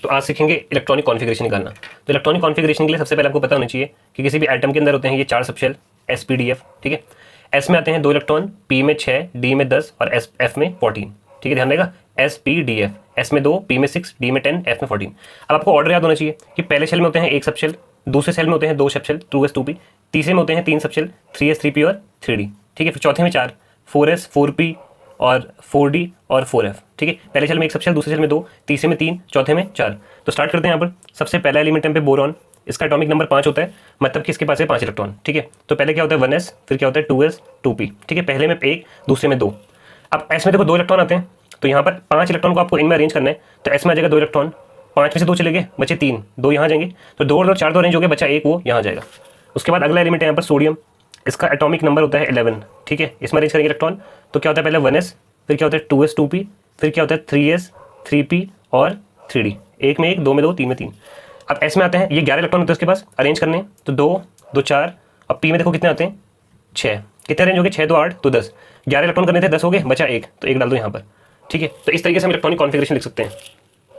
तो आज सीखेंगे इलेक्ट्रॉनिक कॉन्फ़िगरेशन निकालना। तो इलेक्ट्रॉनिक कॉन्फ़िगरेशन के लिए सबसे पहले आपको पता होना चाहिए कि किसी भी एटम के अंदर होते हैं ये 4 सबशेल SPDF, ठीक है। S में आते हैं 2 इलेक्ट्रॉन, P में 6, D में 10 और F में 14, ठीक है। ध्यान रहेगा SPDF, S में 2, P में 6, D में 10, F में 14। अब आपको ऑर्डर याद होना चाहिए कि पहले शेल में होते हैं 1 सबशेल, दूसरे सेल में होते हैं 2 सबशेल 2s 2p, तीसरे में होते हैं 3 सबशेल 3s 3p और 3d, ठीक है। फिर चौथे में 4 4s 4p और 4d और 4f, ठीक है। पहले सेल में 1 सबशेल, दूसरे सेल में 2, तीसरे में 3, चौथे में 4। तो स्टार्ट करते हैं यहाँ पर। सबसे पहला एलिमेंट है पे बोरॉन, इसका एटॉमिक नंबर 5 होता है, मतलब कि इसके पास है 5 इलेक्ट्रॉन, ठीक है। तो पहले क्या होता है 1s, फिर क्या होता है 2s 2p, ठीक है। पहले में 1, दूसरे में 2। अब s में देखो 2 इलेक्ट्रॉन आते हैं, तो यहाँ पर 5 इलेक्ट्रॉन को आपको इनमें अरेंज करना है। तो s में आ जाएगा 2 इलेक्ट्रॉन, 5 में से 2 चले गए, बचे 3, 2 यहाँ जाएंगे, तो 2 और 4 तो अरेंज हो गए, बचा 1 वो यहाँ जाएगा। उसके बाद अगला एलिमेंट है यहाँ पर सोडियम, इसका एटॉमिक नंबर होता है 11, ठीक है। इसमें अरेंज करेंगे इलेक्ट्रॉन, तो क्या होता है पहले 1s, फिर क्या होता है 2s 2p, फिर क्या होता है 3s 3p और 3d। 1 में 1, 2 में 2, 3 में 3। अब s में आते हैं, ये 11 इलेक्ट्रॉन होते हैं उसके पास, अरेंज करने हैं, तो 2 2 4। अब p में देखो कितने आते हैं 6, कितने अरेंज हो गए 6 तो 8 तो 10, 11 इलेक्ट्रॉन करने थे 10 हो गए, बचा 1, तो 1 डाल दो यहाँ पर, ठीक है। तो इस तरीके से हम इलेक्ट्रॉनिक कॉन्फ़िगरेशन लिख सकते हैं।